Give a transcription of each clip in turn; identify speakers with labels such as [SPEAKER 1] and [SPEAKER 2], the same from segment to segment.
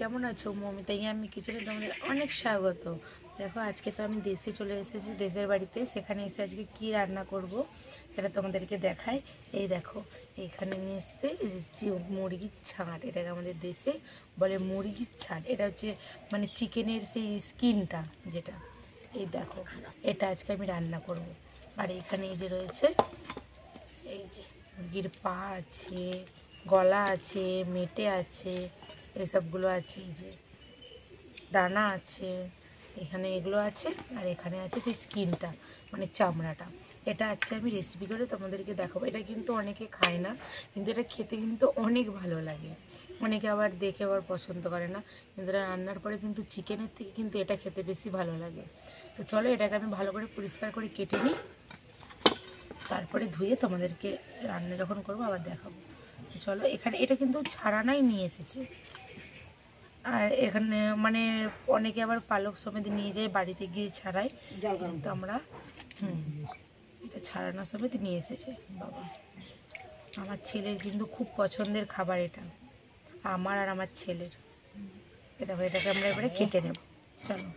[SPEAKER 1] কেমন আছো? মমিতা আমি কিচেনে তোমাদের অনেক স্বাগত। দেখো আজকে তো আমি দেশে চলে এসেছি, দেশের বাড়িতে। সেখানে এসে আজকে কি রান্না করব সেটা তোমাদেরকে দেখাই। এই দেখো এখানে নিয়ে এসছে মুরগির ছাড়, এটাকে আমাদের দেশে বলে মুরগির ছাড়। এটা হচ্ছে মানে চিকেনের সেই স্কিনটা যেটা। এই দেখো এটা আজকে আমি রান্না করব। আর এখানে এই যে রয়েছে, এই যে মুরগির পা আছে, গলা আছে, মেটে আছে, এসবগুলো আছে। এই যে ডানা আছে, এখানে এগুলো আছে, আর এখানে আছে সেই স্কিনটা মানে চামড়াটা। এটা আজকে আমি রেসিপি করে তোমাদেরকে দেখাবো। এটা কিন্তু অনেকে খায় না, কিন্তু এটা খেতে কিন্তু অনেক ভালো লাগে। অনেকে আবার দেখে আবার পছন্দ করে না, কিন্তু এটা রান্নার পরে কিন্তু চিকেনের থেকে কিন্তু এটা খেতে বেশি ভালো লাগে। তো চলো এটাকে আমি ভালো করে পরিষ্কার করে কেটে নিই, তারপরে ধুয়ে তোমাদেরকে রান্না যখন করবো আবার দেখাবো। চলো এখানে এটা কিন্তু ছাড়ানাই নিয়ে এসেছে। আর এখানে মানে অনেকে আবার পালক সমেত নিয়ে যায় বাড়িতে গিয়ে ছাড়াই, কিন্তু আমরা এটা ছাড়ানো সমেত নিয়ে এসেছে বাবা। আমার ছেলের কিন্তু খুব পছন্দের খাবার এটা, আমার আর আমার ছেলের। এ দেখো এটাকে আমরা এবারে কেটে নেব। চলো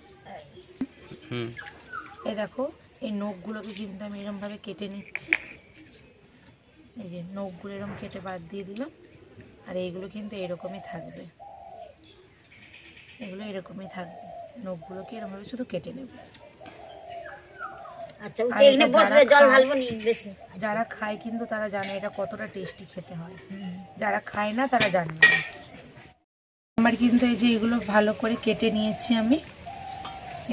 [SPEAKER 1] এই দেখো এই নখগুলোকে কিন্তু আমি এরকমভাবে কেটে নিচ্ছি। এই যে নখগুলো এরকম কেটে বাদ দিয়ে দিলাম। আর এইগুলো কিন্তু এরকমই থাকবে, এগুলো এরকমই থাকবে। নখগুলোকে এরকমভাবে শুধু কেটে নেব। যারা খায় কিন্তু তারা জানে এটা কতটা টেস্টি খেতে হয়, যারা খায় না তারা জানে না। আমার কিন্তু এই যে এগুলো ভালো করে কেটে নিয়েছি আমি।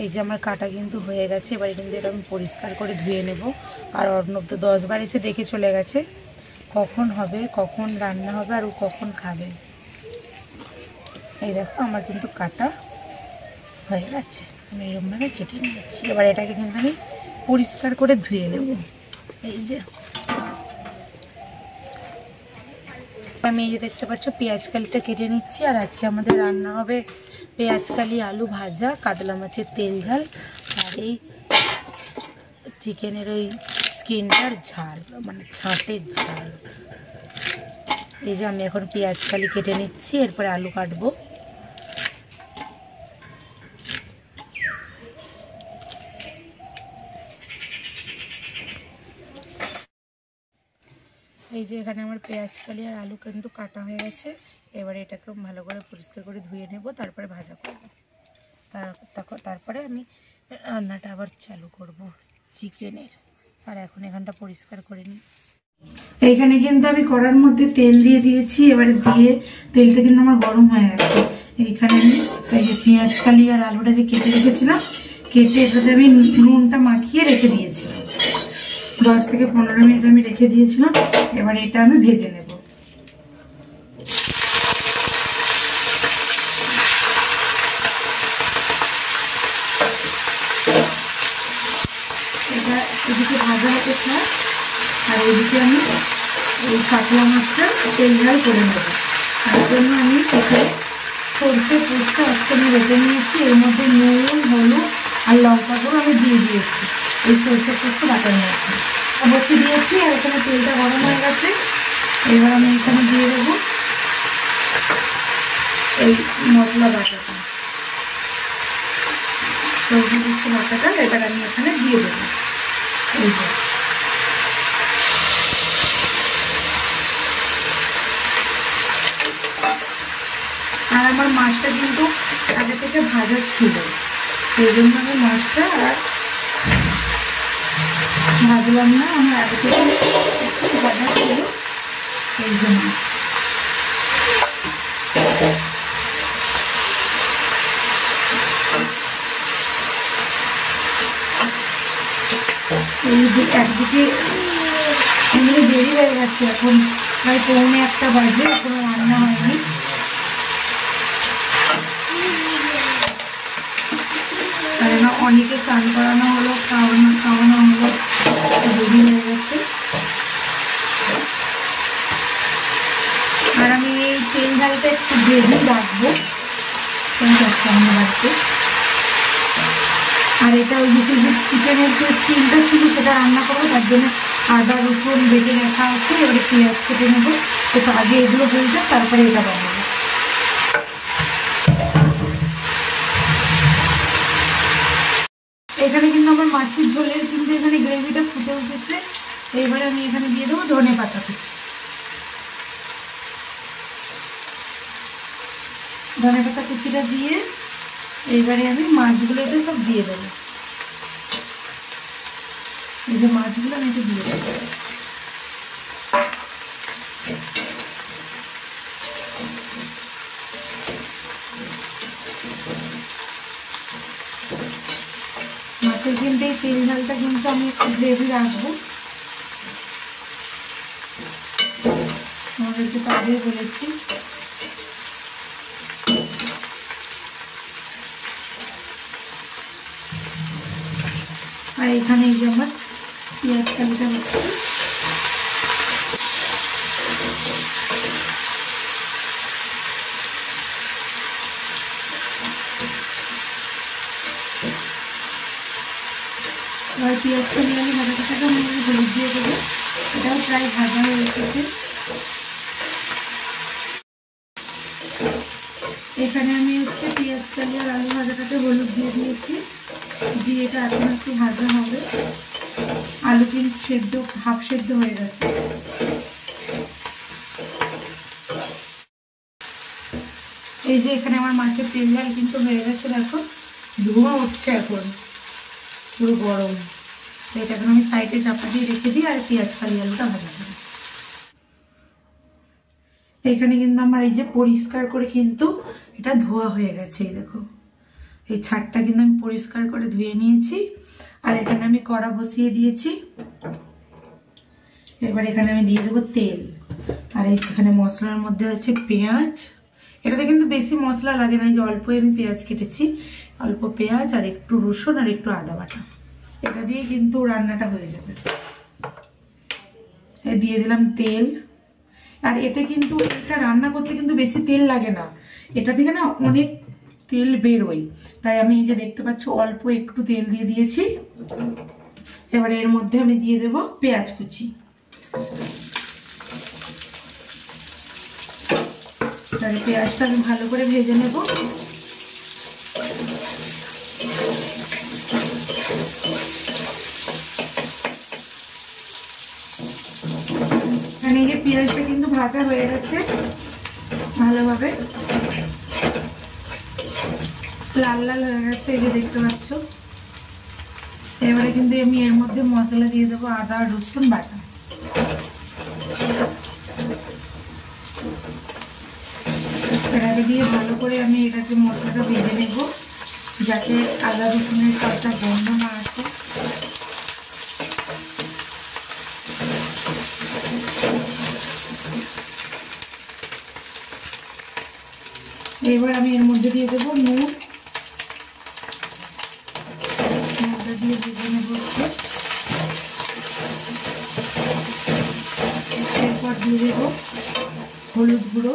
[SPEAKER 1] এই যে আমার কাটা কিন্তু হয়ে গেছে। এবারে কিন্তু এটা আমি পরিষ্কার করে ধুয়ে নেব। আর অর্ণব তো 10 বার এসে দেখে চলে গেছে কখন হবে, কখন রান্না হবে, আর ও কখন খাবে। এই দেখো আমার কিন্তু কাটা হয়ে গেছে, আমি এরকমভাবে কেটে নিয়েছি। এবার এটাকে কিন্তু আমি পরিষ্কার করে ধুয়ে নেব। এই যে আমি এই যে দেখতে পাচ্ছ পেঁয়াজ কালিটা কেটে নিচ্ছি। আর আজকে আমাদের রান্না হবে পেঁয়াজ কালি, আলু ভাজা, কাতলা মাছের তেল ঝাল, আর এই চিকেনের ওই স্কিনটার ঝাল মানে ছাঁটের ঝাল। এই যে আমি এখন পেঁয়াজ কালি কেটে নিচ্ছি, এরপরে আলু কাটবো। এই যে এখানে আমার পেঁয়াজ কালি আর আলু কিন্তু কাটা হয়ে গেছে। এবারে এটাকে ভালো করে পরিষ্কার করে ধুয়ে নেব, তারপরে ভাজা করব। তারপরে আমি রান্নাটা আবার চালু করব চিকেনের। আর এখন এখানটা পরিষ্কার করে নিই। এইখানে কিন্তু আমি কড়ার মধ্যে তেল দিয়ে দিয়েছি। এবারে দিয়ে তেলটা কিন্তু আমার গরম হয়ে গেছে। এইখানে আমি এই যে পেঁয়াজ কালি আর আলুটা যে কেটে রেখেছিলাম, কেটে এটাতে আমি নুনটা মাখিয়ে রেখে দিয়েছিলাম। 10 থেকে 15 মিনিট আমি রেখে দিয়েছিলাম। এবার এটা আমি ভেজে নেব। এটা এদিকে ভাজা হতে থাক, আর এদিকে আমি এই কাতলা মাছটা তেল ঝাল করে নেব। তার জন্য আমি এখানে সরষে পোস্ত একসঙ্গে বেটে নিয়েছি। এর মধ্যে নুন, হলুদ আর লঙ্কা গুঁড়ো আমি দিয়ে দিয়েছি এই সরষে পোস্ত বাটার মধ্যে। অবশ্যই দিয়েছি। আর এখানে তেলটা গরম হয়ে গেছে। এবার আমি এখানে দিয়ে দেবো এই মশলা বাটাটা, সবজি পোস্ত বাটাটা। এবার আমি এখানে দিয়ে দেবো। এই যে আর আমার মাছটা কিন্তু আগে থেকে ভাজা ছিল, সেই জন্য আমি মাছটা আর ভাজলাম না। আমার আগে থেকে একটু ভাজা ছিল, সেই জন্য। একদিকে এমনি দেরি হয়ে গেছে, এখন প্রায় 1:45 বাজে, এখনো রান্না হয়নি। কারণ অনেকে চান করানো হলো, খাওয়ানো হলো, দেরি হয়ে গেছে। আর আমি এই তেল ঝালটা একটু গ্রেভি রাখবো বাড়িতে। আর এটা ওই যে চিকেনের যে স্কিনটা ছিল সেটা রান্না করবো, তার জন্য আদা রসুন বেটে রাখা আছে। এবারে পেঁয়াজ কেটে নেবো। তো আগে এগুলো হয়ে যাক, তারপরে এটা বানাবো। এখানে কিন্তু আমার মাছের ঝোলের কিন্তু এখানে গ্রেভিটা ফুটে উঠেছে। এইবারে আমি এখানে দিয়ে দেবো ধনে পাতা কুচি। ধনে পাতা কুচিটা দিয়ে এইবারে আমি মাছগুলো এতে সব দিয়ে দেবো। এই যে মাছগুলো আমি এতে দিয়ে দেবো। মাছের কিন্তু এই তেল ঝালটা কিন্তু আমি একটু গ্রেভি রাখবো। আমাদেরকে তো আগেই বলেছি। আর এখানে এই যে আমার পেঁয়াজ কালিটা হচ্ছে। আর পেঁয়াজ কালি আমি ভাজা টাকা আমি হলুদ দিয়ে দেবো। এটাও প্রায় ভাজা হয়ে এসেছে। এখানে আমি হচ্ছে পেঁয়াজ কালি আর আলু ভাজাটাতে হলুদ দিয়ে দিয়েছি। দিয়ে এটা এখন একটু ভাজা হবে। আলু কিন্তু সেদ্ধ, হাফ সেদ্ধ হয়ে গেছে। এই যে এখানে আমার মাছের তেল ঝাল কিন্তু হয়ে গেছে। দেখো ধোঁয়া উঠছে এখন, পুরো গরম। এটা এখন আমি সাইডে চাপা দিয়ে রেখে দিই আর পেঁয়াজ কালি আলুটা ভাজা করি। এখানে কিন্তু আমার এই যে পরিষ্কার করে কিন্তু এটা ধোয়া হয়ে গেছে। এই দেখো এই ছাড়টা কিন্তু আমি পরিষ্কার করে ধুয়ে নিয়েছি। আর এখানে আমি কড়া বসিয়ে দিয়েছি। এবার এখানে আমি দিয়ে দেবো তেল। আর এইখানে মশলার মধ্যে হচ্ছে পেঁয়াজ। এটাতে কিন্তু বেশি মশলা লাগে না, এই যে অল্প আমি পেঁয়াজ কেটেছি, অল্প পেঁয়াজ আর একটু রসুন আর একটু আদা বাটা। এটা দিয়ে কিন্তু রান্নাটা হয়ে যাবে। দিয়ে দিলাম তেল। আর এতে কিন্তু এটা রান্না করতে কিন্তু বেশি তেল লাগে না, এটা থেকে না অনেক তেল বেরোয়। তাই আমি এই যে দেখতে পাচ্ছ অল্প একটু তেল দিয়ে দিয়েছি। এবার এর মধ্যে আমি দিয়ে দেব পেঁয়াজ কুচি। তাহলে পেঁয়াজটা আমি ভালো করে ভেজে নেব। এখানে যে পেঁয়াজটা কিন্তু ভাজা হয়ে গেছে ভালোভাবে, লাল লাল হয়ে গেছে, এই যে দেখতে পাচ্ছ। এবারে কিন্তু আমি এর মধ্যে মশলা দিয়ে দেবো আদা রসুন বাটা। এটাকে দিয়ে ভালো করে আমি এটাকে মশলাটা ভেজে নেব, যাতে আদা রসুনের কাঁচা গন্ধ না আসে। এবার আমি এর মধ্যে দিয়ে দেবো নুন। নুনটা দিয়ে ভেজে নেব। এরপর দিয়ে দেবো হলুদ গুঁড়ো।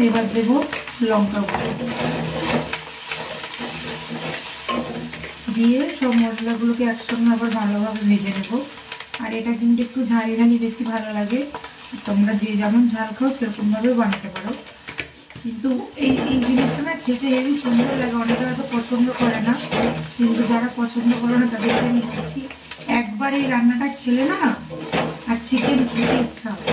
[SPEAKER 1] এবার দেবো লঙ্কা গুঁড়ো। দিয়ে সব মশলাগুলোকে একসঙ্গে আবার ভালোভাবে ভেজে নেব। আর এটা কিন্তু একটু ঝাল ঝালি বেশি ভালো লাগে। তোমরা যে যেমন ঝাল খাও সেরকমভাবেও বানাতে পারো। কিন্তু এই জিনিসটা না খেতে হেবি সুন্দর লাগে। অনেকে হয়তো পছন্দ করে না, কিন্তু যারা পছন্দ করে না তাদেরকে আমি বলছি একবার এই রান্নাটা খেলে না আর চিকেন খেতে ইচ্ছা হবে।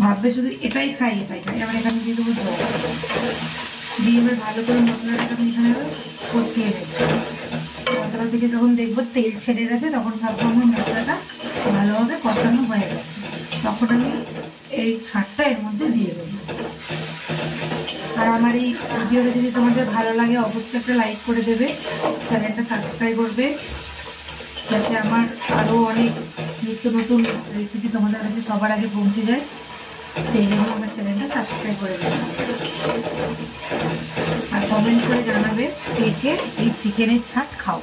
[SPEAKER 1] ভাববে শুধু এটাই খাই এটাই খাই। এবার এখানে দিয়ে দেবো জল। দিয়ে এবার ভালো করে মশলাটা আমি এখানে কষিয়ে নেব। মশলা থেকে যখন দেখবো তেল ছেড়ে গেছে তখন ভাববো আমার মশলাটা ভালোভাবে কষানো হয়ে গেছে। তখন আমি এই ছাড়টা এর মধ্যে দিয়ে দেবো। আর আমার এই ভিডিওটা যদি তোমাদের ভালো লাগে অবশ্যই একটা লাইক করে দেবে, চ্যানেলটা সাবস্ক্রাইব করবে, যাতে আমার আরও অনেক নিত্য নতুন রেসিপি তোমাদের কাছে সবার আগে পৌঁছে যায়। সেই জন্য আমার চ্যানেলটা সাবস্ক্রাইব করে দেবে। আর কমেন্ট করে জানাবে কে কে এই চিকেনের ছাট খাও।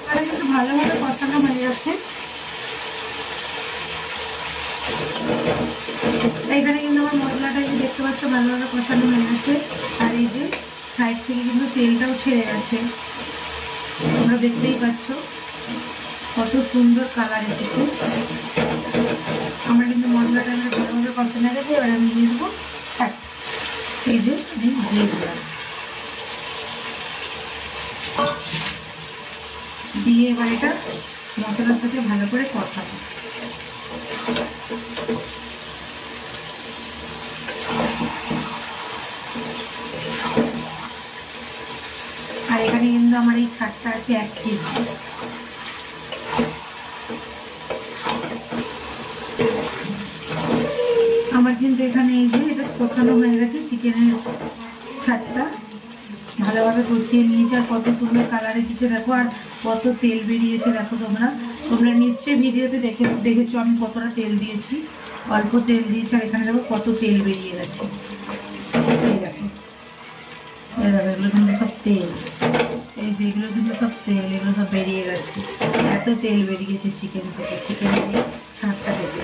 [SPEAKER 1] আর কিন্তু ভালোভাবে কষানো হয়ে যাচ্ছে। এখানে কিন্তু আমার মশলাটা যে দেখতে পাচ্ছ ভালোভাবে কষানো হয়ে গেছে। আর এই যে সাইড থেকে কিন্তু তেলটাও ছেড়ে গেছে, তোমরা দেখতেই পাচ্ছ কত সুন্দর কালার এসেছে। আমরা কিন্তু মশলাটা ভালোভাবে কষানো কষানো হয়ে গেছে। এবার আমি দিয়ে দেবো ছাট, এই যে আমি দিয়ে দিলাম, দিয়ে এবার এটা মশলার সাথে ভালো করে কষাবো। আর এখানে কিন্তু আমার এই ছাটটা আছে 1 কেজি। আমার কিন্তু এখানে এই যে এটা কষানো হয়ে গেছে, চিকেনের ছাটটা ভালোভাবে কষিয়ে নিয়েছে। আর কত সুন্দর কালার এসেছে দেখো, আর কত তেল বেরিয়েছে দেখো। তোমরা নিশ্চয়ই ভিডিওতে দেখেছো আমি কতটা তেল দিয়েছি, অল্প তেল দিয়েছি। আর এখানে দেখো কত তেল বেরিয়ে গেছে, এই দেখো, এগুলো কিন্তু সব তেল, এই যেগুলো কিন্তু সব তেল, এগুলো সব বেরিয়ে গেছে। এত তেল বেরিয়েছে চিকেন থেকে, চিকেনের ছাঁটটা থেকে।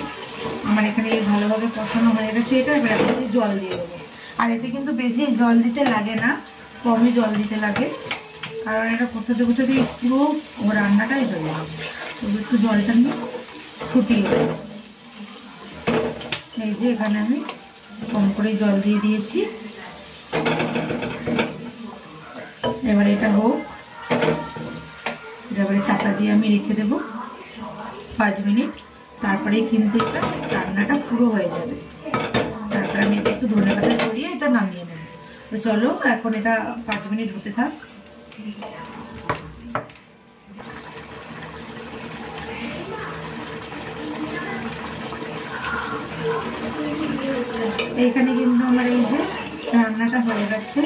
[SPEAKER 1] আমার এখানে ভালোভাবে কষানো হয়ে গেছে এটা। এবার আমি জল দিয়ে দেবো। আর এতে কিন্তু বেশি জল দিতে লাগে না, কমই জল দিতে লাগে, কারণ এটা কষাতে কষাতে পুরো রান্নাটাই হয়ে যাবে। তবে একটু জলটা নিয়ে ফুটিয়ে দেবো। এই যে এখানে আমি কম করে জল দিয়ে দিয়েছি। এবার এটা হোক, এবারে চাপা দিয়ে আমি রেখে দেবো 5 মিনিট। তারপরে কিন্তু এটা রান্নাটা পুরো হয়ে যাবে। তারপরে আমি এটা একটু ধনেপাতা ছড়িয়ে এটা নামিয়ে নেব। তো চলো এখন এটা 5 মিনিট হতে থাক। এইখানে কিন্তু আমার এই যে রান্নাটা হয়ে গেছে,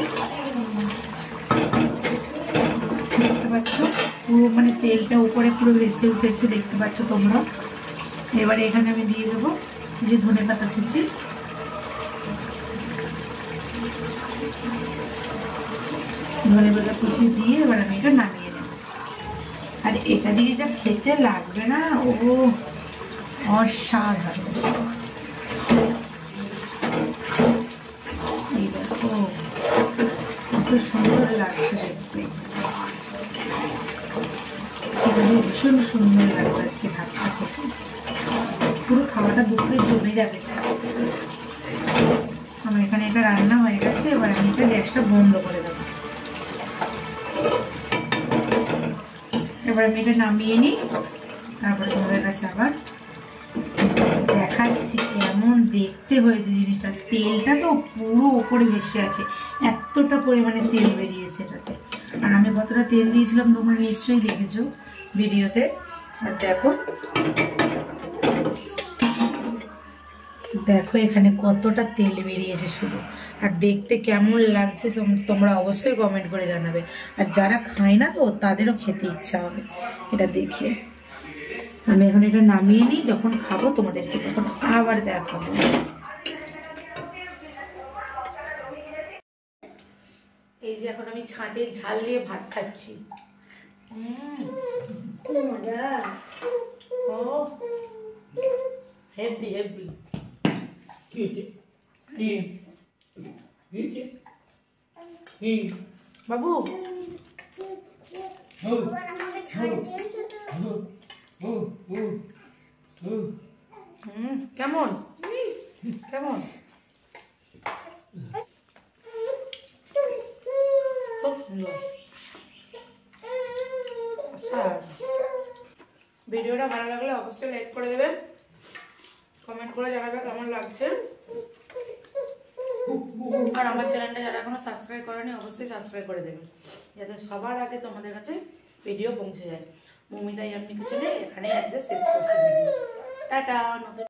[SPEAKER 1] দেখতে পাচ্ছ পুরো মানে তেলটা উপরে পুরো ভেসে উঠেছে, দেখতে পাচ্ছ তোমরা। এবারে এখানে আমি দিয়ে দেবো যে ধনেপাতা কুচি, ধনেপাতা কুচি দিয়ে এবার আমি এটা নামিয়ে নেব। আর এটা দিয়ে যা খেতে লাগবে না, ও অসাধারণ। এই দেখো কত সুন্দর লাগছে দেখতে, ভীষণ সুন্দর লাগবে আজকে ভাতটা খেতে। পুরো খাওয়াটা দুপুরে জমে যাবে। আমার এখানে এটা রান্না হয়ে গেছে। এবার আমি এটা গ্যাসটা বন্ধ করে দেবো। এবার আমি এটা নামিয়ে নিই, তারপরে তোমাদের কাছে আবার দেখাচ্ছি কেমন দেখতে হয়েছে জিনিসটা। তেলটা তো পুরো ওপরে ভেসে আছে, এতটা পরিমাণে তেল বেরিয়েছে এটাতে। আর আমি কতটা তেল দিয়েছিলাম তোমরা নিশ্চয়ই দেখেছো ভিডিওতে। আর দেখো দেখো এখানে কতটা তেল বেরিয়েছে শুধু। আর দেখতে কেমন লাগছে তোমরা অবশ্যই কমেন্ট করে জানাবে। আর যারা খায় না তো তাদেরও খেতে ইচ্ছা হবে এটা দেখে। আমি এখন এটা নামিয়ে নিই, যখন খাবো তোমাদেরকে তখন আবার দেখাবো। এই যে এখন আমি ছাঁটের ঝাল দিয়ে ভাত খাচ্ছি। মজা, ও হেভি হেভি। বাবু কেমন কেমন, খুব সুন্দর। ভিডিওটা ভালো লাগলে অবশ্যই লাইক করে দেবেন, কমেন্ট করে জানাবে কেমন লাগছে। আর আমার চ্যানেলটা যারা এখনো সাবস্ক্রাইব করেনি অবশ্যই সাবস্ক্রাইব করে দেবেন, যাতে সবার আগে তোমাদের কাছে ভিডিও পৌঁছে যায়। মৌমিতা ইয়াম্মি কিচেনে এখানেই আজকে শেষ করছি ভিডিও। টাটা। নতুন